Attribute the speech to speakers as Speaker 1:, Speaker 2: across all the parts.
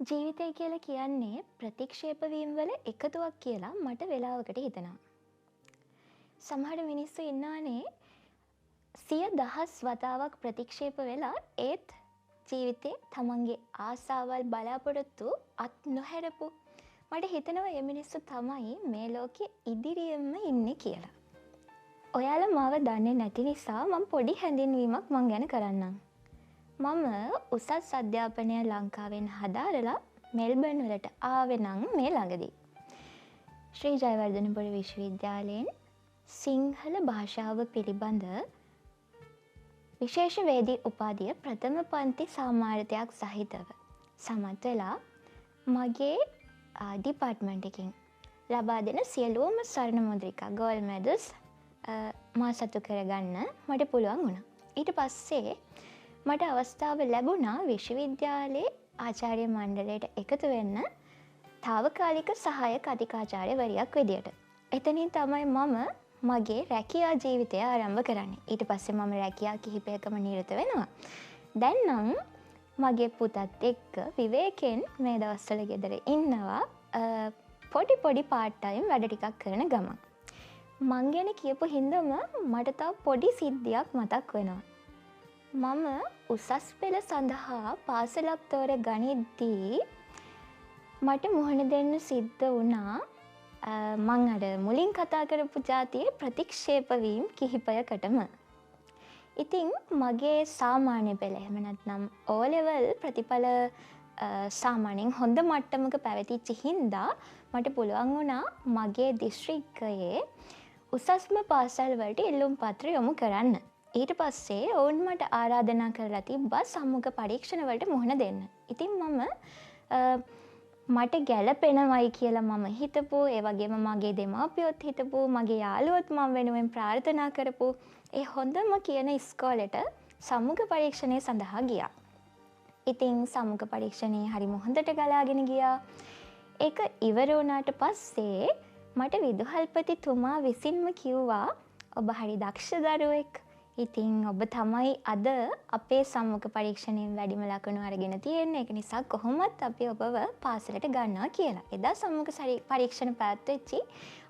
Speaker 1: ජීවිතය කියලා කියන්නේ ප්‍රතික්ෂේප වීම වල එකතුවක් කියලා මට වෙලාවකට හිතෙනවා. සමහර මිනිස්සු ඉන්නවනේ සිය දහස් වතාවක් ප්‍රතික්ෂේප වෙලා ඒත් ජීවිතේ තමන්ගේ ආසාවල් බලාපොරොත්තු අත් නොහැරපු. මට හිතෙනවා මේ මිනිස්සු තමයි මේ ලෝකයේ ඉදිරියෙන්ම ඉන්නේ කියලා. ඔයාලා මාව දන්නේ නැති නිසා මම පොඩි හැඳින්වීමක් මං ගැන කරන්නම්. මම උසස් අධ්‍යාපනය ලංකාවෙන් හදාරලා මෙල්බර්න් වලට ආවේ නම් මේ ළඟදී. ශ්‍රී ජයවර්ධනපුර විශ්වවිද්‍යාලයෙන් සිංහල භාෂාව පිළිබඳ විශේෂ වේදී උපාධිය ප්‍රථම පන්ති සාමාර්ථයක් සහිතව සමත් වෙලා මගේ ඩිපාර්ට්මන්ට් එකකින් ලබා දෙන සියලුම ස්වර්ණ මුද්‍රිකා ගෝල්ඩ් මෙඩල්ස් මා සතු කරගන්න මට පුළුවන් වුණා. ඊට පස්සේ මට අවස්ථාව ලැබුණා විශ්වවිද්‍යාලයේ ආචාර්ය මණ්ඩලයට එකතු වෙන්න තාවකාලික සහායක අධිකාචාර්යවරියක් විදියට. එතනින් තමයි මම මගේ රැකියා ජීවිතය ආරම්භ කරන්නේ. ඊට පස්සේ මම රැකියා කිහිපයකම නිරත වෙනවා. දැන් නම් මගේ පුතත් එක්ක විවේකයෙන් මේ දවස්වල ගෙදර ඉන්නවා පොඩි පාර්ට් ටයිම් වැඩ ටිකක් කරන ගමන්. මං ගැන කියපු හින්දම මට තව පොඩි සිද්ධියක් මතක් වෙනවා. මම උසස් පෙළ සඳහා පාසලක් තෝර ගනිද්දී මට මුහුණ දෙන්න සිද්ධ වුණා මං අර මුලින් කතා කරපු ජාතියේ ප්‍රතික්ෂේප වීම් කිහිපයකටම. ඉතින් මගේ සාමාන්‍ය පෙළ එහෙම නැත්නම් O level ප්‍රතිඵල සාමාන්‍යයෙන් හොඳ මට්ටමක පැවතිච්ච හින්දා මට පුළුවන් වුණා මගේ දිස්ත්‍රික්කයේ උසස්ම පාසල් වලට ඉල්ලුම් පත්‍ර යොමු කරන්න. ඊට පස්සේ ඔවුන් මට ආරාධනා කරලා තිබ්බා සම්මුඛ පරීක්ෂණ වලට මුහුණ දෙන්න. ඉතින් මට ගැළපෙනවයි කියලා මම හිතපු, ඒ වගේම මගේ දෙමාපියොත් හිතපු, මගේ යාළුවොත් මම වෙනුවෙන් ප්‍රාර්ථනා කරපු ඒ හොඳම කියන ඉස්කෝලේට සම්මුඛ පරීක්ෂණය සඳහා ගියා. ඉතින් සම්මුඛ පරීක්ෂණේ හරිම හොඳට ගලාගෙන ගියා. ඒක ඉවර වුණාට පස්සේ මට විදුහල්පතිතුමා විසින්ම කිව්වා ඔබ හරි දක්ෂ දරුවෙක්. ඉතින් ඔබ තමයි අද අපේ සම්මුඛ පරීක්ෂණයෙන් වැඩිම ලකුණු අරගෙන තියෙන්නේ. ඒක නිසා කොහොමත් අපි ඔබව පාසලට ගන්නවා කියලා. එදා සම්මුඛ පරීක්ෂණ පැවැත්වෙච්චි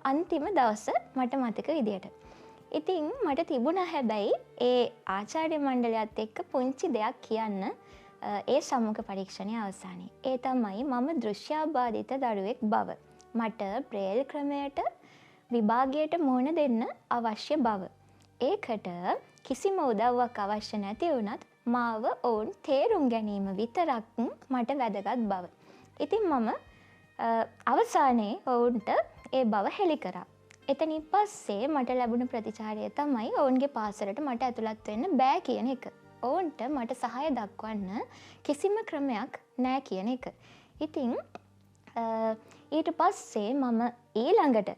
Speaker 1: අන්තිම දවස මට මතක විදියට. ඉතින් මට තිබුණා හැබැයි ඒ ආචාර්ය මණ්ඩලයත් එක්ක පුංචි දෙයක් කියන්න ඒ සම්මුඛ පරීක්ෂණයේ අවසානයේ. ඒ තමයි මම දෘශ්‍යාබාධිත දරුවෙක් බව. මට බ්‍රේල් ක්‍රමයට විභාගයට මුහුණ දෙන්න අවශ්‍ය බව. ඒකට කිසිම උදව්වක් අවශ්‍ය නැති වුණත් මාව ඔවුන් තේරුම් ගැනීම විතරක් මට වැදගත් බව. ඉතින් මම අවසානයේ ඔවුන්ට ඒ බව හෙළි කරා. එතනින් පස්සේ මට ලැබුණ ප්‍රතිචාරය තමයි ඔවුන්ගේ පාසලට මට ඇතුළත් වෙන්න බෑ කියන එක. ඔවුන්ට මට සහාය දක්වන්න කිසිම ක්‍රමයක් නෑ කියන එක. ඉතින් ඊට පස්සේ මම ඊළඟට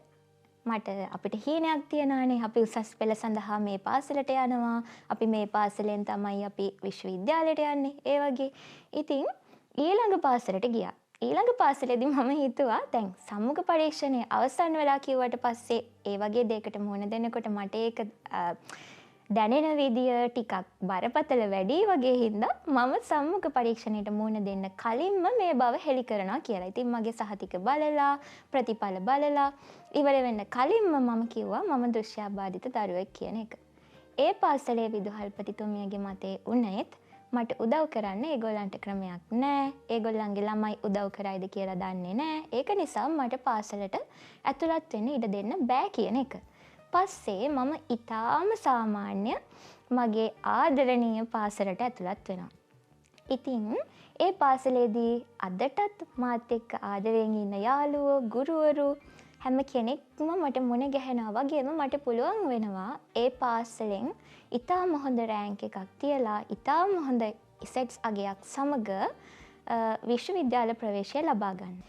Speaker 1: මට අපිට හීනයක් තියනවානේ අපි උසස් පෙළ සඳහා මේ පාසලට යනවා. අපි මේ පාසලෙන් තමයි අපි විශ්වවිද්‍යාලයට යන්නේ. ඒ වගේ. ඉතින් ඊළඟ පාසලට ගියා. ඊළඟ පාසලේදී මම හිතුවා දැන් සම්මුඛ පරීක්ෂණය අවසන් වෙලා කිව්වට පස්සේ ඒ වගේ දෙයකට මුහුණ දෙනකොට මට ඒක දැනෙන විදිය ටිකක් බරපතල වැඩි වගේ හින්දා මම සම්මුඛ පරීක්ෂණයට මුහුණ දෙන්න කලින්ම මේ බව හෙළි කරනවා කියලා. ඉතින් මගේ සහතික බලලා ප්‍රතිඵල බලලා ඉවර වෙන්න කලින්ම මම කිව්වා මම දෘශ්‍යාබාධිත දරුවෙක් කියන එක. ඒ පාසලේ විදුහල්පතිතුමියගේ මතේ උනේත් මට උදව් කරන්න ඒගොල්ලන්ට ක්‍රමයක් නැහැ. ඒගොල්ලන්ගේ ළමයි උදව් කරයිද කියලා දන්නේ නැහැ. ඒක නිසා මට පාසලට ඇතුළත් වෙන්න ඉඩ දෙන්න බෑ කියන එක. පස්සේ මම ඊටාම සාමාන්‍ය මගේ ආදරණීය පාසලට ඇතුළත් වෙනවා. ඉතින් ඒ පාසලේදී අදටත් මාත් එක්ක ආදරයෙන් ඉන්න යාළුවෝ, ගුරුවරු හැම කෙනෙක්ම මට මුණ ගැහෙනවා වගේම මට පුළුවන් වෙනවා ඒ පාසලෙන් ඊටාම හොඳ රෑන්ක් එකක් තියලා ඊටාම හොඳ ඉසෙට්ස් අගයක් සමග විශ්වවිද්‍යාල ප්‍රවේශය ලබා ගන්න.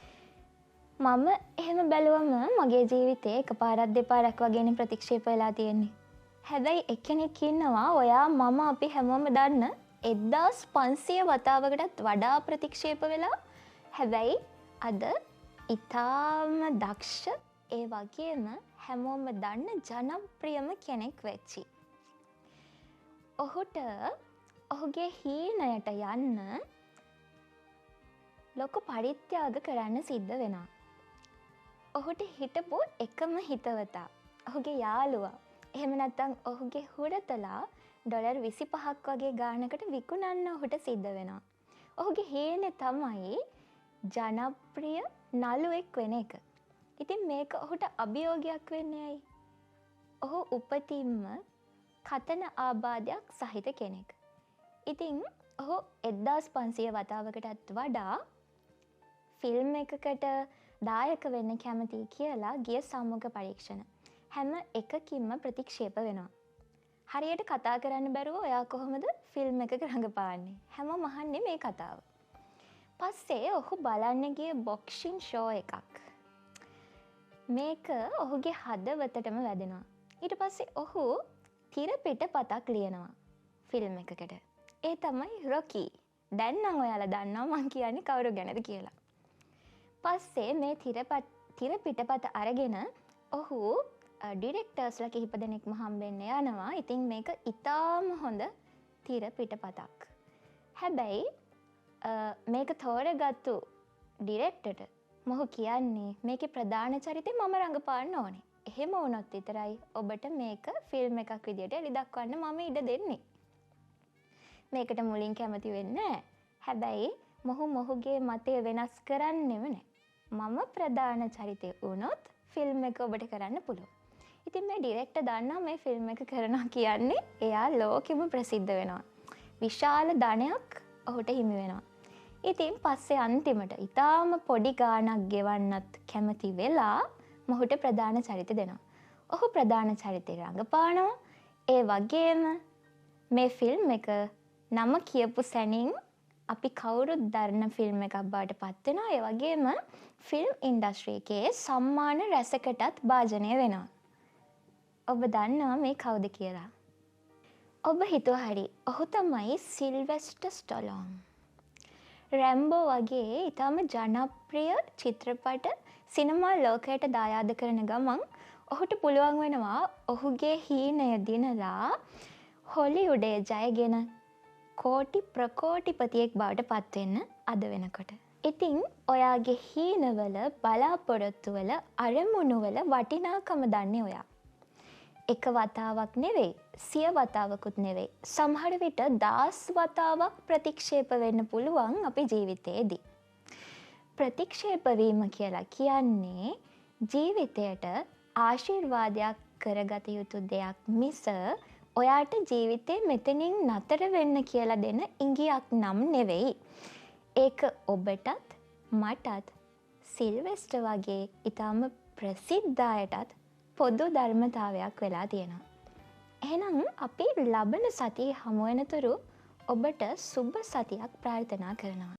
Speaker 1: මම එහෙම බැලුවම මගේ ජීවිතේ එකපාරක් දෙපාරක් වගේනේ ප්‍රතික්ෂේප වෙලා තියෙන්නේ. හැබැයි එක්කෙනෙක් ඉන්නවා ඔයා මම අපි හැමෝම දන්න 1500 වතාවකටත් වඩා ප්‍රතික්ෂේප වෙලා හැබැයි අද ඊටාම දක්ෂ ඒ වගේම හැමෝම දන්න ජනප්‍රියම කෙනෙක් වෙච්චි. ඔහුට ඔහුගේ හීනයට යන්න ලොකු පරිත්‍යාග කරන්න සිද්ධ වෙනවා. ඔහුට හිටපු එකම හිතවතා, ඔහුගේ යාළුවා, එහෙම නැත්නම් ඔහුගේ හුරතලා ඩොලර් 25ක් වගේ ගානකට විකුණන්න ඔහුට සිද්ධ වෙනවා. ඔහුගේ හේනේ තමයි ජනප්‍රිය නළුවෙක් වෙන එක. ඉතින් මේක ඔහුට අභියෝගයක් වෙන්නේ ඇයි? ඔහු උපතින්ම කතන ආබාධයක් සහිත කෙනෙක්. ඉතින් ඔහු 1500 වතාවකටත් වඩා ෆිල්ම් එකකට දායක වෙන්න කැමතියි කියලා ගිය සම්මුඛ පරීක්ෂණ හැම එකකින්ම ප්‍රතික්ෂේප වෙනවා. හරියට කතා කරන්න බැරුව ඔයා කොහොමද ෆිල්ම් එකක රඟපාන්නේ? හැමෝම අහන්නේ මේ කතාව. පස්සේ ඔහු බලන්න ගිය බොක්සින් ෂෝ එකක්. මේක ඔහුගේ හදවතටම වැදෙනවා. ඊට පස්සේ ඔහු තිරපිට පතක් ලියනවා ෆිල්ම් එකකට. ඒ තමයි රොකී. දැන් නම් ඔයාලා දන්නවා මං කියන්නේ කවුරු ගැනද කියලා. පස්සේ මේ තිරපිටපත අරගෙන ඔහු ඩිරෙක්ටර්ස්ලා කිහිප දෙනෙක්ම හම්බෙන්න යනවා. ඉතින් මේක ඉතාම හොඳ තිරපිටපතක්. හැබැයි මේක තෝරගත්තු ඩිරෙක්ටර්ට මොහු කියන්නේ මේකේ ප්‍රධාන චරිතේ මම රඟපාන්න ඕනේ. එහෙම වුණොත් විතරයි ඔබට මේක ෆිල්ම් එකක් විදියට එලි දක්වන්න මම ඉඩ දෙන්නේ. මේකට මුලින් කැමති වෙන්නේ නැහැ. හැබැයි මොහුගේ මතය වෙනස් කරන්නෙම නැහැ. මම ප්‍රධාන චරිතය වුණොත් ෆිල්ම් එක ඔබට කරන්න පුළුවන්. ඉතින් මේ ඩිරෙක්ටර් දන්නා මේ ෆිල්ම් එක කරනවා කියන්නේ එයා ලෝකෙම ප්‍රසිද්ධ වෙනවා. විශාල ධනයක් ඔහුට හිමි වෙනවා. ඉතින් පස්සේ අන්තිමට ඊටාම පොඩි ගාණක් ගෙවන්නත් කැමති වෙලා මොහුට ප්‍රධාන චරිත දෙනවා. ඔහු ප්‍රධාන චරිතය රඟපානවා. ඒ වගේම මේ ෆිල්ම් එක නම කියපු සැනින් අපි කවුරුත් දරන ෆිල්ම් එකක් බවට පත් වෙනවා. ඒ වගේම ෆිල්ම් ඉන්ඩස්ට්‍රි එකේ සම්මාන රැසකටත් භාජනය වෙනවා. ඔබ දන්නවා මේ කවුද කියලා? ඔබ හිතුවා හරි. ඔහු තමයි සිල්වෙස්ටර් ස්ටැලෝන්. රැම්බෝ වගේ ඊටම ජනප්‍රිය චිත්‍රපට සිනමා ලෝකයට දායාද කරන ගමන් ඔහුට පුළුවන් වෙනවා ඔහුගේ හීනය දිනලා හොලිවුඩේ ජයගෙන කෝටි ප්‍රකෝටිපතියෙක් බවට පත් වෙන්න අද වෙනකොට. ඉතින් ඔයාගේ හීනවල බලාපොරොත්තුවල අරමුණුවල වටිනාකම දන්නේ ඔයා. එක වතාවක් නෙවෙයි, 100 වතාවකුත් නෙවෙයි. සමහර විට 10 වතාවක් ප්‍රතික්ෂේප වෙන්න පුළුවන් අපේ ජීවිතේදී. ප්‍රතික්ෂේප වීම කියලා කියන්නේ ජීවිතයට ආශිර්වාදයක් කරගත යුතු දෙයක් මිස ඔයාට ජීවිතේ මෙතනින් නතර වෙන්න කියලා දෙන ඉඟියක් නම් නෙවෙයි. ඒක ඔබටත් මටත් සිල්වෙස්ටර් වගේ ඊටම ප්‍රසිද්ධ අයටත් පොදු ධර්මතාවයක් වෙලා තියෙනවා. එහෙනම් අපි ලබන සතියේ හමු වෙනතුරු ඔබට සුබ සතියක් ප්‍රාර්ථනා කරනවා.